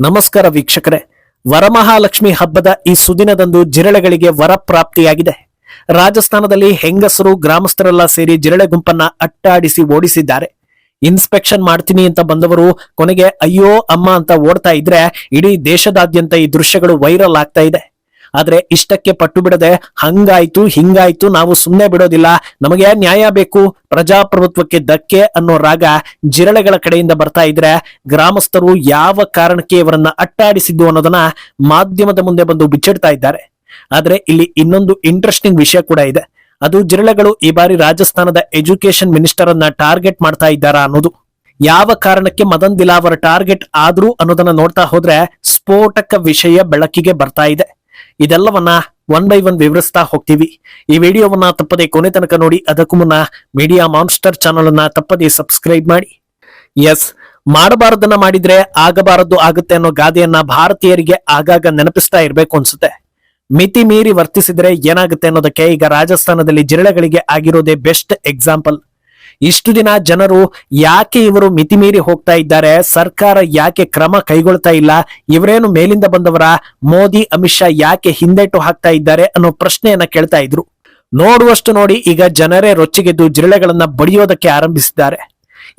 ನಮಸ್ಕಾರ ವೀಕ್ಷಕರೇ. ವರಮಹಾಲಕ್ಷ್ಮಿ ಹಬ್ಬದ ಈ ಸುದಿನದಂದು ಜಿರಳೆಗಳಿಗೆ ವರ ಪ್ರಾಪ್ತಿಯಾಗಿದೆ. ರಾಜಸ್ಥಾನದಲ್ಲಿ ಹೆಂಗಸರು ಗ್ರಾಮಸ್ಥರೆಲ್ಲ ಸೇರಿ ಜಿರಳೆ ಗುಂಪನ್ನ ಅಟ್ಟಾಡಿಸಿ ಓಡಿಸಿದ್ದಾರೆ. ಇನ್ಸ್ಪೆಕ್ಷನ್ ಮಾಡ್ತೀನಿ ಅಂತ ಬಂದವರು ಕೊನೆಗೆ ಅಯ್ಯೋ ಅಮ್ಮ ಅಂತ ಓಡ್ತಾ ಇದ್ರೆ ಇಡೀ ದೇಶದಾದ್ಯಂತ ಈ ದೃಶ್ಯಗಳು ವೈರಲ್ ಆಗ್ತಾ ಇದೆ. ಆದ್ರೆ ಇಷ್ಟಕ್ಕೆ ಪಟ್ಟು ಬಿಡದೆ ಹಂಗಾಯ್ತು ಹಿಂಗಾಯ್ತು ನಾವು ಸುಮ್ಮನೆ ಬಿಡೋದಿಲ್ಲ, ನಮಗೆ ನ್ಯಾಯ ಬೇಕು, ಪ್ರಜಾಪ್ರಭುತ್ವಕ್ಕೆ ಧಕ್ಕೆ ಅನ್ನೋ ರಾಗ ಜಿರಳೆಗಳ ಕಡೆಯಿಂದ ಬರ್ತಾ ಇದ್ರೆ ಗ್ರಾಮಸ್ಥರು ಯಾವ ಕಾರಣಕ್ಕೆ ಇವರನ್ನ ಅಟ್ಟಾಡಿಸಿದ್ದು ಅನ್ನೋದನ್ನ ಮಾಧ್ಯಮದ ಮುಂದೆ ಬಂದು ಬಿಚ್ಚಿಡ್ತಾ ಇದ್ದಾರೆ. ಆದ್ರೆ ಇಲ್ಲಿ ಇನ್ನೊಂದು ಇಂಟ್ರೆಸ್ಟಿಂಗ್ ವಿಷಯ ಕೂಡ ಇದೆ. ಅದು ಜಿರಳೆಗಳು ಈ ಬಾರಿ ರಾಜಸ್ಥಾನದ ಎಜುಕೇಶನ್ ಮಿನಿಸ್ಟರ್ ಅನ್ನ ಟಾರ್ಗೆಟ್ ಮಾಡ್ತಾ ಇದ್ದಾರಾ ಅನ್ನೋದು. ಯಾವ ಕಾರಣಕ್ಕೆ ಮದನ್ ದಿಲಾವರ್ ಟಾರ್ಗೆಟ್ ಆದ್ರು ಅನ್ನೋದನ್ನ ನೋಡ್ತಾ ಹೋದ್ರೆ ಸ್ಫೋಟಕ ವಿಷಯ ಬೆಳಕಿಗೆ ಬರ್ತಾ ಇದೆ. ಇದೆಲ್ಲವನ್ನ ಒನ್ ಬೈ ಒನ್ ವಿವರಿಸ್ತಾ ಹೋಗ್ತೀವಿ. ಈ ವಿಡಿಯೋವನ್ನ ತಪ್ಪದೆ ಕೊನೆ ತನಕ ನೋಡಿ. ಅದಕ್ಕೂ ಮುನ್ನ ಮೀಡಿಯಾ ಮಾನ್ಸ್ಟರ್ ಚಾನಲ್ ಅನ್ನ ತಪ್ಪದೆ ಸಬ್ಸ್ಕ್ರೈಬ್ ಮಾಡಿ. ಎಸ್, ಮಾಡಬಾರದನ್ನ ಮಾಡಿದ್ರೆ ಆಗಬಾರದು ಆಗುತ್ತೆ ಅನ್ನೋ ಗಾದೆಯನ್ನ ಭಾರತೀಯರಿಗೆ ಆಗಾಗ ನೆನಪಿಸ್ತಾ ಇರ್ಬೇಕು ಅನ್ಸುತ್ತೆ. ಮಿತಿ ಮೀರಿ ವರ್ತಿಸಿದ್ರೆ ಏನಾಗುತ್ತೆ ಅನ್ನೋದಕ್ಕೆ ಈಗ ರಾಜಸ್ಥಾನದಲ್ಲಿ ಜಿರಳೆಗಳಿಗೆ ಆಗಿರೋದೇ ಬೆಸ್ಟ್ ಎಕ್ಸಾಂಪಲ್. ಇಷ್ಟು ದಿನ ಜನರು ಯಾಕೆ ಇವರು ಮಿತಿ ಮೀರಿ ಹೋಗ್ತಾ ಇದ್ದಾರೆ, ಸರ್ಕಾರ ಯಾಕೆ ಕ್ರಮ ಕೈಗೊಳ್ತಾ ಇಲ್ಲ, ಇವರೇನು ಮೇಲಿಂದ ಬಂದವರ, ಮೋದಿ ಅಮಿತ್ ಶಾ ಯಾಕೆ ಹಿಂದೇಟು ಹಾಕ್ತಾ ಇದ್ದಾರೆ ಅನ್ನೋ ಪ್ರಶ್ನೆಯನ್ನ ಕೇಳ್ತಾ ಇದ್ರು. ನೋಡುವಷ್ಟು ನೋಡಿ ಈಗ ಜನರೇ ರೊಚ್ಚಿಗೆದ್ದು ಜಿರಳೆಗಳನ್ನ ಬಡಿಯೋದಕ್ಕೆ ಆರಂಭಿಸಿದ್ದಾರೆ.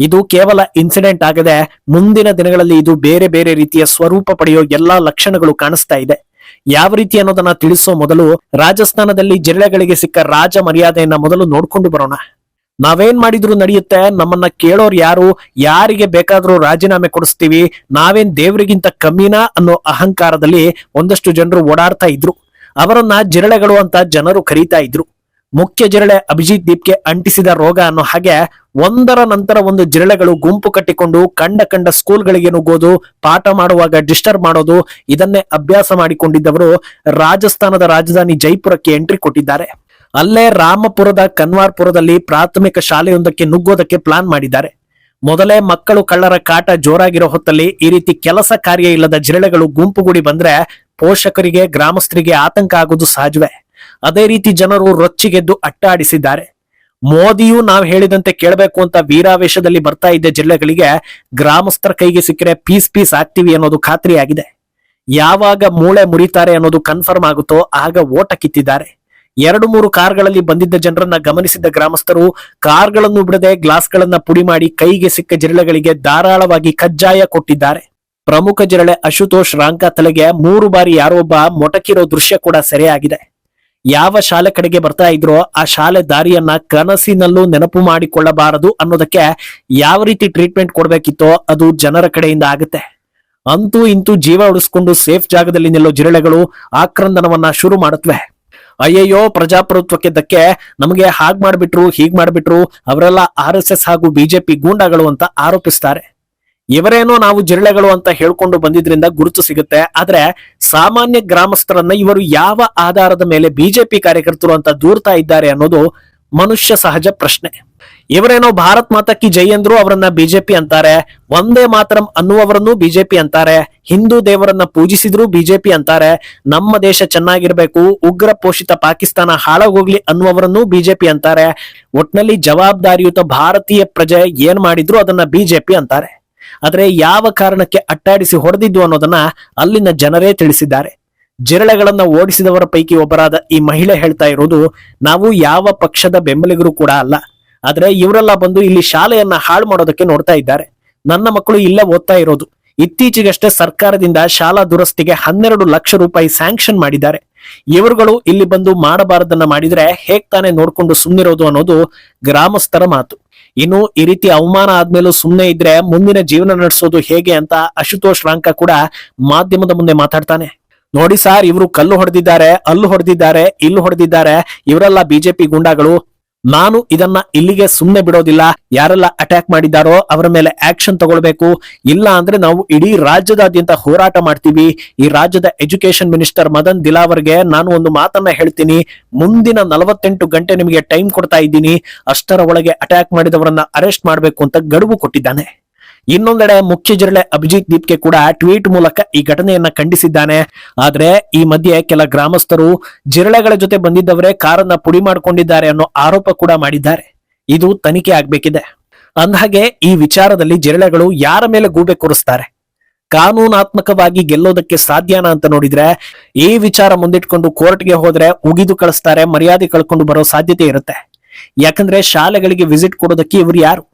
ಇದು ಕೇವಲ ಇನ್ಸಿಡೆಂಟ್ ಆಗದೆ ಮುಂದಿನ ದಿನಗಳಲ್ಲಿ ಇದು ಬೇರೆ ಬೇರೆ ರೀತಿಯ ಸ್ವರೂಪ ಪಡೆಯೋ ಎಲ್ಲಾ ಲಕ್ಷಣಗಳು ಕಾಣಿಸ್ತಾ ಇದೆ. ಯಾವ ರೀತಿ ಅನ್ನೋದನ್ನ ತಿಳಿಸೋ ಮೊದಲು ರಾಜಸ್ಥಾನದಲ್ಲಿ ಜಿರಳೆಗಳಿಗೆ ಸಿಕ್ಕ ರಾಜ ಮರ್ಯಾದೆಯನ್ನ ಮೊದಲು ನೋಡ್ಕೊಂಡು ಬರೋಣ. ನಾವೇನ್ ಮಾಡಿದ್ರು ನಡೆಯುತ್ತೆ, ನಮ್ಮನ್ನ ಕೇಳೋರ್ ಯಾರು, ಯಾರಿಗೆ ಬೇಕಾದ್ರೂ ರಾಜೀನಾಮೆ ಕೊಡಿಸ್ತೀವಿ, ನಾವೇನ್ ದೇವ್ರಿಗಿಂತ ಕಮ್ಮಿನಾ ಅನ್ನೋ ಅಹಂಕಾರದಲ್ಲಿ ಒಂದಷ್ಟು ಜನರು ಓಡಾಡ್ತಾ ಇದ್ರು. ಅವರನ್ನ ಜಿರಳೆಗಳು ಅಂತ ಜನರು ಕರೀತಾ ಇದ್ರು. ಮುಖ್ಯ ಜಿರಳೆ ಅಭಿಜಿತ್ ದೀಪ್ಗೆ ಅಂಟಿಸಿದ ರೋಗ ಅನ್ನೋ ಹಾಗೆ ಒಂದರ ನಂತರ ಒಂದು ಜಿರಳೆಗಳು ಗುಂಪು ಕಟ್ಟಿಕೊಂಡು ಕಂಡ ಸ್ಕೂಲ್ಗಳಿಗೆ ನುಗ್ಗೋದು, ಪಾಠ ಮಾಡುವಾಗ ಡಿಸ್ಟರ್ಬ್ ಮಾಡೋದು, ಇದನ್ನೇ ಅಭ್ಯಾಸ ಮಾಡಿಕೊಂಡಿದ್ದವರು ರಾಜಸ್ಥಾನದ ರಾಜಧಾನಿ ಜೈಪುರಕ್ಕೆ ಎಂಟ್ರಿ ಕೊಟ್ಟಿದ್ದಾರೆ. ಅಲ್ಲೇ ರಾಮಪುರದ ಕನ್ವಾರ್ಪುರದಲ್ಲಿ ಪ್ರಾಥಮಿಕ ಶಾಲೆಯೊಂದಕ್ಕೆ ನುಗ್ಗೋದಕ್ಕೆ ಪ್ಲಾನ್ ಮಾಡಿದ್ದಾರೆ. ಮೊದಲೇ ಮಕ್ಕಳು ಕಳ್ಳರ ಕಾಟ ಜೋರಾಗಿರೋ ಹೊತ್ತಲ್ಲಿ ಈ ರೀತಿ ಕೆಲಸ ಕಾರ್ಯ ಇಲ್ಲದ ಜಿರಳೆಗಳು ಗುಂಪುಗೂಡಿ ಬಂದ್ರೆ ಪೋಷಕರಿಗೆ ಗ್ರಾಮಸ್ಥರಿಗೆ ಆತಂಕ ಆಗೋದು ಸಹಜವೇ. ಅದೇ ರೀತಿ ಜನರು ರೊಚ್ಚಿಗೆದ್ದು ಅಟ್ಟಾಡಿಸಿದ್ದಾರೆ. ಮೋದಿಯು ನಾವು ಹೇಳಿದಂತೆ ಕೇಳಬೇಕು ಅಂತ ವೀರಾವೇಶದಲ್ಲಿ ಬರ್ತಾ ಇದ್ದ ಜಿರಳೆಗಳಿಗೆ ಗ್ರಾಮಸ್ಥರ ಕೈಗೆ ಸಿಕ್ಕರೆ ಪೀಸ್ ಆಗ್ತೀವಿ ಅನ್ನೋದು ಖಾತ್ರಿಯಾಗಿದೆ. ಯಾವಾಗ ಮೂಳೆ ಮುರಿತಾರೆ ಅನ್ನೋದು ಕನ್ಫರ್ಮ್ ಆಗುತ್ತೋ ಆಗ ಓಟ ಕಿತ್ತಿದ್ದಾರೆ. 2-3 ಕಾರ್ಗಳಲ್ಲಿ ಬಂದಿದ್ದ ಜನರನ್ನ ಗಮನಿಸಿದ್ದ ಗ್ರಾಮಸ್ಥರು ಕಾರ್ಗಳನ್ನು ಬಿಡದೆ ಗ್ಲಾಸ್ಗಳನ್ನ ಪುಡಿ ಮಾಡಿ ಕೈಗೆ ಸಿಕ್ಕ ಜಿರಳೆಗಳಿಗೆ ಧಾರಾಳವಾಗಿ ಕಜ್ಜಾಯ ಕೊಟ್ಟಿದ್ದಾರೆ. ಪ್ರಮುಖ ಜಿರಳೆ ಅಶುತೋಷ್ ರಾಂಕ ತಲೆಗೆ 3 ಬಾರಿ ಯಾರೋ ಒಬ್ಬ ಮೊಟಕಿರೋ ದೃಶ್ಯ ಕೂಡ ಸೆರೆಯಾಗಿದೆ. ಯಾವ ಶಾಲೆ ಕಡೆಗೆ ಬರ್ತಾ ಇದ್ರೋ ಆ ಶಾಲೆ ದಾರಿಯನ್ನ ಕನಸಿನಲ್ಲೂ ನೆನಪು ಮಾಡಿಕೊಳ್ಳಬಾರದು ಅನ್ನೋದಕ್ಕೆ ಯಾವ ರೀತಿ ಟ್ರೀಟ್ಮೆಂಟ್ ಕೊಡ್ಬೇಕಿತ್ತೋ ಅದು ಜನರ ಕಡೆಯಿಂದ ಆಗುತ್ತೆ. ಅಂತೂ ಇಂತೂ ಜೀವ ಉಳಿಸ್ಕೊಂಡು ಸೇಫ್ ಜಾಗದಲ್ಲಿ ನಿಲ್ಲೋ ಜಿರಳೆಗಳು ಆಕ್ರಂದನವನ್ನ ಶುರು ಮಾಡುತ್ತವೆ. ಅಯ್ಯಯ್ಯೋ ಪ್ರಜಾಪ್ರಭುತ್ವಕ್ಕೆ ಧಕ್ಕೆ, ನಮಗೆ ಹಾಗ್ ಮಾಡ್ಬಿಟ್ರು ಹೀಗ್ ಮಾಡ್ಬಿಟ್ರು, ಅವರೆಲ್ಲ RSS ಹಾಗೂ ಬಿಜೆಪಿ ಗೂಂಡಾಗಳು ಅಂತ ಆರೋಪಿಸ್ತಾರೆ. ಇವರೇನೋ ನಾವು ಜಿರಳೆಗಳು ಅಂತ ಹೇಳ್ಕೊಂಡು ಬಂದಿದ್ರಿಂದ ಗುರುತು ಸಿಗುತ್ತೆ. ಆದ್ರೆ ಸಾಮಾನ್ಯ ಗ್ರಾಮಸ್ಥರನ್ನ ಇವರು ಯಾವ ಆಧಾರದ ಮೇಲೆ ಬಿಜೆಪಿ ಕಾರ್ಯಕರ್ತರು ಅಂತ ದೂರ್ತಾ ಇದ್ದಾರೆ ಅನ್ನೋದು ಮನುಷ್ಯ ಸಹಜ ಪ್ರಶ್ನೆ. ಇವರೇನೋ ಭಾರತ್ ಮಾತಾ ಕಿ ಜೈ ಅಂದ್ರು ಅವರನ್ನ ಬಿಜೆಪಿ ಅಂತಾರೆ, ಒಂದೇ ಮಾತರಂ ಅನ್ನುವವರನ್ನು ಬಿಜೆಪಿ ಅಂತಾರೆ, ಹಿಂದೂ ದೇವರನ್ನ ಪೂಜಿಸಿದ್ರು ಬಿಜೆಪಿ ಅಂತಾರೆ, ನಮ್ಮ ದೇಶ ಚೆನ್ನಾಗಿರ್ಬೇಕು, ಉಗ್ರ ಪೋಷಿತ ಪಾಕಿಸ್ತಾನ ಹಾಳಾಗೋಗ್ಲಿ ಅನ್ನುವವರನ್ನು ಬಿಜೆಪಿ ಅಂತಾರೆ. ಒಟ್ನಲ್ಲಿ ಜವಾಬ್ದಾರಿಯುತ ಭಾರತೀಯ ಪ್ರಜೆ ಏನ್ ಮಾಡಿದ್ರು ಅದನ್ನ ಬಿಜೆಪಿ ಅಂತಾರೆ. ಆದ್ರೆ ಯಾವ ಕಾರಣಕ್ಕೆ ಅಟ್ಟಾಡಿಸಿ ಹೊಡೆದಿದ್ದು ಅನ್ನೋದನ್ನ ಅಲ್ಲಿನ ಜನರೇ ತಿಳಿಸಿದ್ದಾರೆ. ಜಿರಳೆಗಳನ್ನ ಓಡಿಸಿದವರ ಪೈಕಿ ಒಬ್ಬರಾದ ಈ ಮಹಿಳೆ ಹೇಳ್ತಾ ಇರೋದು, ನಾವು ಯಾವ ಪಕ್ಷದ ಬೆಂಬಲಿಗರು ಕೂಡ ಅಲ್ಲ, ಆದ್ರೆ ಇವರೆಲ್ಲ ಬಂದು ಇಲ್ಲಿ ಶಾಲೆಯನ್ನ ಹಾಳು ಮಾಡೋದಕ್ಕೆ ನೋಡ್ತಾ ಇದ್ದಾರೆ. ನನ್ನ ಮಕ್ಕಳು ಇಲ್ಲೇ ಓದ್ತಾ ಇರೋದು. ಇತ್ತೀಚೆಗಷ್ಟೇ ಸರ್ಕಾರದಿಂದ ಶಾಲಾ ದುರಸ್ತಿಗೆ 12 ಲಕ್ಷ ರೂಪಾಯಿ ಸ್ಯಾಂಕ್ಷನ್ ಮಾಡಿದ್ದಾರೆ. ಇವರುಗಳು ಇಲ್ಲಿ ಬಂದು ಮಾಡಬಾರದನ್ನ ಮಾಡಿದ್ರೆ ಹೇಗ್ ತಾನೇ ನೋಡ್ಕೊಂಡು ಸುಮ್ಮನಿರೋದು ಅನ್ನೋದು ಗ್ರಾಮಸ್ಥರ ಮಾತು. ಇನ್ನು ಈ ರೀತಿ ಅವಮಾನ ಆದ್ಮೇಲೂ ಸುಮ್ಮನೆ ಇದ್ರೆ ಮುಂದಿನ ಜೀವನ ನಡೆಸೋದು ಹೇಗೆ ಅಂತ ಅಶುತೋಷ್ ರಾಂಕ ಕೂಡ ಮಾಧ್ಯಮದ ಮುಂದೆ ಮಾತಾಡ್ತಾನೆ. ನೋಡಿ ಸಾರ್, ಇವರು ಕಲ್ಲು ಹೊಡೆದಿದ್ದಾರೆ, ಅಲ್ಲು ಹೊಡೆದಿದ್ದಾರೆ, ಇಲ್ಲು ಹೊಡೆದಿದ್ದಾರೆ, ಇವರೆಲ್ಲ ಬಿಜೆಪಿ ಗುಂಡಾಗಳು. ನಾನು ಇದನ್ನ ಇಲ್ಲಿಗೆ ಸುಮ್ಮನೆ ಬಿಡೋದಿಲ್ಲ. ಯಾರೆಲ್ಲ ಅಟ್ಯಾಕ್ ಮಾಡಿದ್ದಾರೋ ಅವರ ಮೇಲೆ ಆಕ್ಷನ್ ತಗೊಳ್ಬೇಕು, ಇಲ್ಲ ಅಂದ್ರೆ ನಾವು ಇಡೀ ರಾಜ್ಯದಾದ್ಯಂತ ಹೋರಾಟ ಮಾಡ್ತೀವಿ. ಈ ರಾಜ್ಯದ ಎಜುಕೇಶನ್ ಮಿನಿಸ್ಟರ್ ಮದನ್ ದಿಲಾವರ್ಗೆ ನಾನು ಒಂದು ಮಾತನ್ನ ಹೇಳ್ತೀನಿ, ಮುಂದಿನ 48 ಗಂಟೆ ನಿಮಗೆ ಟೈಮ್ ಕೊಡ್ತಾ ಇದ್ದೀನಿ, ಅಷ್ಟರ ಒಳಗೆ ಅಟ್ಯಾಕ್ ಮಾಡಿದವರನ್ನ ಅರೆಸ್ಟ್ ಮಾಡ್ಬೇಕು ಅಂತ ಗಡುವು ಕೊಟ್ಟಿದ್ದಾನೆ. ಇನ್ನೊಂದೆಡೆ ಮುಖ್ಯ ಜಿರಳೆ ಅಭಿಜಿತ್ ದೀಪ್ಗೆ ಕೂಡ ಟ್ವೀಟ್ ಮೂಲಕ ಈ ಘಟನೆಯನ್ನ ಖಂಡಿಸಿದ್ದಾನೆ. ಆದ್ರೆ ಈ ಮಧ್ಯೆ ಕೆಲ ಗ್ರಾಮಸ್ಥರು ಜಿರಳೆಗಳ ಜೊತೆ ಬಂದಿದ್ದವರೇ ಕಾರನ್ನ ಪುಡಿ ಮಾಡಿಕೊಂಡಿದ್ದಾರೆ ಅನ್ನೋ ಆರೋಪ ಕೂಡ ಮಾಡಿದ್ದಾರೆ. ಇದು ತನಿಖೆ ಆಗ್ಬೇಕಿದೆ. ಅಂದಹಾಗೆ ಈ ವಿಚಾರದಲ್ಲಿ ಜಿರಳೆಗಳು ಯಾರ ಮೇಲೆ ಗೂಬೆ ಕೂರಿಸ್ತಾರೆ? ಕಾನೂನಾತ್ಮಕವಾಗಿ ಗೆಲ್ಲೋದಕ್ಕೆ ಸಾಧ್ಯನಾ ಅಂತ ನೋಡಿದ್ರೆ ಈ ವಿಚಾರ ಮುಂದಿಟ್ಕೊಂಡು ಕೋರ್ಟ್ಗೆ ಹೋದ್ರೆ ಉಗಿದು ಕಳಿಸ್ತಾರೆ, ಮರ್ಯಾದೆ ಕಳ್ಕೊಂಡು ಬರೋ ಸಾಧ್ಯತೆ ಇರುತ್ತೆ. ಯಾಕಂದ್ರೆ ಶಾಲೆಗಳಿಗೆ ವಿಸಿಟ್ ಕೊಡೋದಕ್ಕೆ ಇವರು ಯಾರು?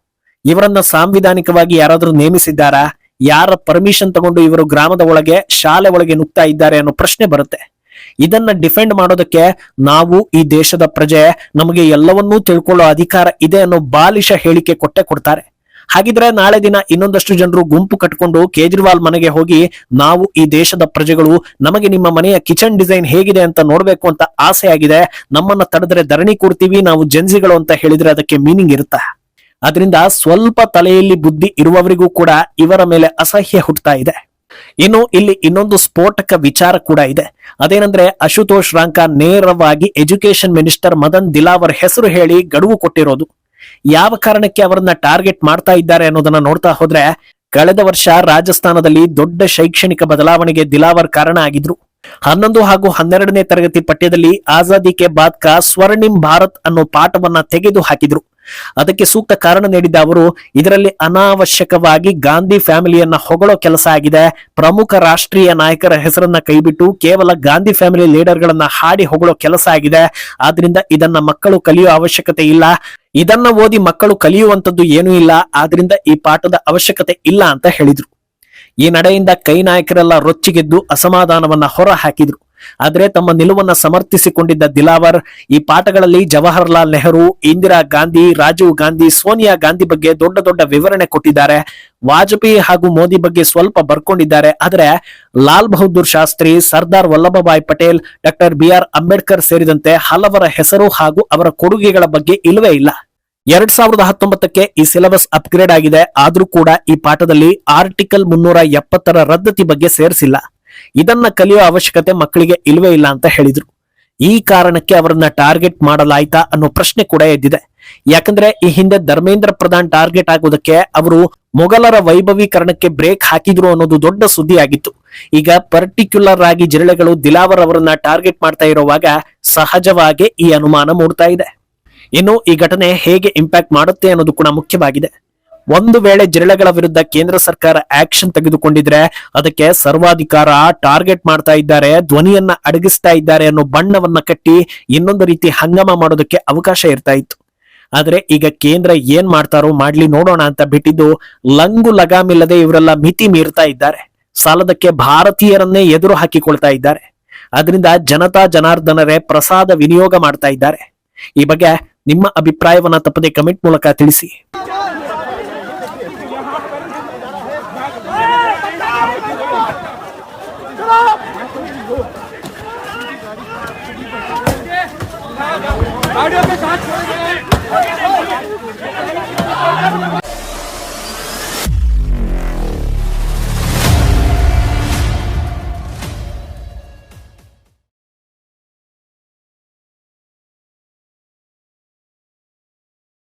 ಇವರನ್ನ ಸಾಂವಿಧಾನಿಕವಾಗಿ ಯಾರಾದ್ರೂ ನೇಮಿಸಿದ್ದಾರಾ? ಯಾರ ಪರ್ಮಿಷನ್ ತಗೊಂಡು ಇವರು ಗ್ರಾಮದ ಒಳಗೆ ಶಾಲೆ ಒಳಗೆ ನುಗ್ತಾ ಇದ್ದಾರೆ ಅನ್ನೋ ಪ್ರಶ್ನೆ ಬರುತ್ತೆ. ಇದನ್ನ ಡಿಫೆಂಡ್ ಮಾಡೋದಕ್ಕೆ ನಾವು ಈ ದೇಶದ ಪ್ರಜೆ, ನಮಗೆ ಎಲ್ಲವನ್ನೂ ತಿಳ್ಕೊಳ್ಳೋ ಅಧಿಕಾರ ಇದೆ ಅನ್ನೋ ಬಾಲಿಶ ಹೇಳಿಕೆ ಕೊಡ್ತಾರೆ. ಹಾಗಿದ್ರೆ ನಾಳೆ ದಿನ ಇನ್ನೊಂದಷ್ಟು ಜನರು ಗುಂಪು ಕಟ್ಕೊಂಡು ಕೇಜ್ರಿವಾಲ್ ಮನೆಗೆ ಹೋಗಿ ನಾವು ಈ ದೇಶದ ಪ್ರಜೆಗಳು, ನಮಗೆ ನಿಮ್ಮ ಮನೆಯ ಕಿಚನ್ ಡಿಸೈನ್ ಹೇಗಿದೆ ಅಂತ ನೋಡ್ಬೇಕು ಅಂತ ಆಸೆ ಆಗಿದೆ, ನಮ್ಮನ್ನ ತಡೆದ್ರೆ ಧರಣಿ ಕೂರ್ತೀವಿ, ನಾವು ಜೆನ್ಸಿಗಳು ಅಂತ ಹೇಳಿದ್ರೆ ಅದಕ್ಕೆ ಮೀನಿಂಗ್ ಇರುತ್ತಾ? ಅದರಿಂದ ಸ್ವಲ್ಪ ತಲೆಯಲ್ಲಿ ಬುದ್ಧಿ ಇರುವವರಿಗೂ ಕೂಡ ಇವರ ಮೇಲೆ ಅಸಹ್ಯ ಹುಟ್ಟುತ್ತಾ ಇದೆ. ಇನ್ನು ಇಲ್ಲಿ ಇನ್ನೊಂದು ಸ್ಫೋಟಕ ವಿಚಾರ ಕೂಡ ಇದೆ. ಅದೇನಂದ್ರೆ ಅಶುತೋಷ್ ರಾಂಕ ನೇರವಾಗಿ ಎಜುಕೇಶನ್ ಮಿನಿಸ್ಟರ್ ಮದನ್ ದಿಲಾವರ್ ಹೆಸರು ಹೇಳಿ ಗಡುವು ಕೊಟ್ಟಿರೋದು. ಯಾವ ಕಾರಣಕ್ಕೆ ಅವರನ್ನ ಟಾರ್ಗೆಟ್ ಮಾಡ್ತಾ ಇದ್ದಾರೆ ಅನ್ನೋದನ್ನ ನೋಡ್ತಾ ಹೋದ್ರೆ, ಕಳೆದ ವರ್ಷ ರಾಜಸ್ಥಾನದಲ್ಲಿ ದೊಡ್ಡ ಶೈಕ್ಷಣಿಕ ಬದಲಾವಣೆಗೆ ದಿಲಾವರ್ ಕಾರಣ ಆಗಿದ್ರು. 11 ಹಾಗೂ 12ನೇ ತರಗತಿ ಪಠ್ಯದಲ್ಲಿ ಆಜಾದಿ ಕೆ ಬಾದ್ ಕಾ ಸ್ವರ್ಣಿಂ ಭಾರತ್ ಅನ್ನೋ ಪಾಠವನ್ನ ತೆಗೆದು ಹಾಕಿದ್ರು. ಅದಕ್ಕೆ ಸೂಕ್ತ ಕಾರಣ ನೀಡಿದ್ದ ಅವರು, ಇದರಲ್ಲಿ ಅನಾವಶ್ಯಕವಾಗಿ ಗಾಂಧಿ ಫ್ಯಾಮಿಲಿಯನ್ನ ಹೊಗಳೋ ಕೆಲಸ ಆಗಿದೆ, ಪ್ರಮುಖ ರಾಷ್ಟ್ರೀಯ ನಾಯಕರ ಹೆಸರನ್ನ ಕೈಬಿಟ್ಟು ಕೇವಲ ಗಾಂಧಿ ಫ್ಯಾಮಿಲಿ ಲೀಡರ್ಗಳನ್ನ ಹಾಡಿ ಹೊಗಳೋ ಕೆಲಸ ಆಗಿದೆ. ಆದ್ರಿಂದ ಇದನ್ನ ಮಕ್ಕಳು ಕಲಿಯೋ ಅವಶ್ಯಕತೆ ಇಲ್ಲ, ಇದನ್ನ ಓದಿ ಮಕ್ಕಳು ಕಲಿಯುವಂತದ್ದು ಏನೂ ಇಲ್ಲ, ಆದ್ರಿಂದ ಈ ಪಾಠದ ಅವಶ್ಯಕತೆ ಇಲ್ಲ ಅಂತ ಹೇಳಿದ್ರು. ಈ ನಡೆಯಿಂದ ಕೈ ನಾಯಕರೆಲ್ಲ ರೊಚ್ಚಿಗೆದ್ದು ಅಸಮಾಧಾನವನ್ನ ಹೊರ ಹಾಕಿದ್ರು. ಆದ್ರೆ ತಮ್ಮ ನಿಲುವನ್ನ ಸಮರ್ಥಿಸಿಕೊಂಡಿದ್ದ ದಿಲಾವರ್ ಈ ಪಾಠಗಳಲ್ಲಿ ಜವಾಹರ್ಲಾಲ್ ನೆಹರು, ಇಂದಿರಾ ಗಾಂಧಿ, ರಾಜೀವ್ ಗಾಂಧಿ, ಸೋನಿಯಾ ಗಾಂಧಿ ಬಗ್ಗೆ ದೊಡ್ಡ ದೊಡ್ಡ ವಿವರಣೆ ಕೊಟ್ಟಿದ್ದಾರೆ. ವಾಜಪೇಯಿ ಹಾಗೂ ಮೋದಿ ಬಗ್ಗೆ ಸ್ವಲ್ಪ ಬರ್ಕೊಂಡಿದ್ದಾರೆ. ಆದ್ರೆ ಲಾಲ್ ಬಹದ್ದೂರ್ ಶಾಸ್ತ್ರಿ, ಸರ್ದಾರ್ ವಲ್ಲಭಭಾಯ್ ಪಟೇಲ್, ಡಾಕ್ಟರ್ BR ಅಂಬೇಡ್ಕರ್ ಸೇರಿದಂತೆ ಹಲವರ ಹೆಸರು ಹಾಗೂ ಅವರ ಕೊಡುಗೆಗಳ ಬಗ್ಗೆ ಇಲ್ಲವೇ ಇಲ್ಲ. 2019ಕ್ಕೆ ಈ ಸಿಲೆಬಸ್ ಅಪ್ಗ್ರೇಡ್ ಆಗಿದೆ. ಆದ್ರೂ ಕೂಡ ಈ ಪಾಠದಲ್ಲಿ ಆರ್ಟಿಕಲ್ 370ರ ರದ್ದತಿ ಬಗ್ಗೆ ಸೇರಿಸಿಲ್ಲ. ಇದನ್ನ ಕಲಿಯೋ ಅವಶ್ಯಕತೆ ಮಕ್ಕಳಿಗೆ ಇಲ್ವೇ ಇಲ್ಲ ಅಂತ ಹೇಳಿದ್ರು. ಈ ಕಾರಣಕ್ಕೆ ಅವರನ್ನ ಟಾರ್ಗೆಟ್ ಮಾಡಲಾಯ್ತಾ ಅನ್ನೋ ಪ್ರಶ್ನೆ ಕೂಡ ಎದ್ದಿದೆ. ಯಾಕಂದ್ರೆ ಈ ಹಿಂದೆ ಧರ್ಮೇಂದ್ರ ಪ್ರಧಾನ್ ಟಾರ್ಗೆಟ್ ಆಗೋದಕ್ಕೆ ಅವರು ಮೊಘಲರ ವೈಭವೀಕರಣಕ್ಕೆ ಬ್ರೇಕ್ ಹಾಕಿದ್ರು ಅನ್ನೋದು ದೊಡ್ಡ ಸುದ್ದಿ ಆಗಿತ್ತು. ಈಗ ಪರ್ಟಿಕ್ಯುಲರ್ ಆಗಿ ಜಿರಳೆಗಳು ದಿಲಾವರ್ ಅವರನ್ನ ಟಾರ್ಗೆಟ್ ಮಾಡ್ತಾ ಇರುವಾಗ ಸಹಜವಾಗಿ ಈ ಅನುಮಾನ ಮೂಡ್ತಾ ಇದೆ. ಇನ್ನು ಈ ಘಟನೆ ಹೇಗೆ ಇಂಪ್ಯಾಕ್ಟ್ ಮಾಡುತ್ತೆ ಅನ್ನೋದು ಕೂಡ ಮುಖ್ಯವಾಗಿದೆ. ಒಂದು ವೇಳೆ ಜಿರಳೆಗಳ ವಿರುದ್ಧ ಕೇಂದ್ರ ಸರ್ಕಾರ ಆಕ್ಷನ್ ತೆಗೆದುಕೊಂಡಿದ್ರೆ ಅದಕ್ಕೆ ಸರ್ವಾಧಿಕಾರ, ಟಾರ್ಗೆಟ್ ಮಾಡ್ತಾ ಇದ್ದಾರೆ, ಧ್ವನಿಯನ್ನ ಅಡಗಿಸ್ತಾ ಇದ್ದಾರೆ ಅನ್ನೋ ಬಣ್ಣವನ್ನ ಕಟ್ಟಿ ಇನ್ನೊಂದು ರೀತಿ ಹಂಗಾಮ ಮಾಡೋದಕ್ಕೆ ಅವಕಾಶ ಇರ್ತಾ ಇತ್ತು. ಆದ್ರೆ ಈಗ ಕೇಂದ್ರ ಏನ್ ಮಾಡ್ತಾರೋ ಮಾಡ್ಲಿ ನೋಡೋಣ ಅಂತ ಬಿಟ್ಟಿದ್ದು, ಲಂಗು ಲಗಾಮಿಲ್ಲದೆ ಇವರೆಲ್ಲ ಮಿತಿ ಮೀರ್ತಾ ಇದ್ದಾರೆ. ಸಾಲದಕ್ಕೆ ಭಾರತೀಯರನ್ನೇ ಎದುರು ಹಾಕಿಕೊಳ್ತಾ ಇದ್ದಾರೆ. ಅದರಿಂದ ಜನತಾ ಜನಾರ್ದನರೇ ಪ್ರಸಾದ ವಿನಿಯೋಗ ಮಾಡ್ತಾ ಇದ್ದಾರೆ. ಈ ಬಗ್ಗೆ ನಿಮ್ಮ ಅಭಿಪ್ರಾಯವನ್ನ ತಪ್ಪದೆ ಕಮೆಂಟ್ ಮೂಲಕ ತಿಳಿಸಿ. गाड़ियों के साथ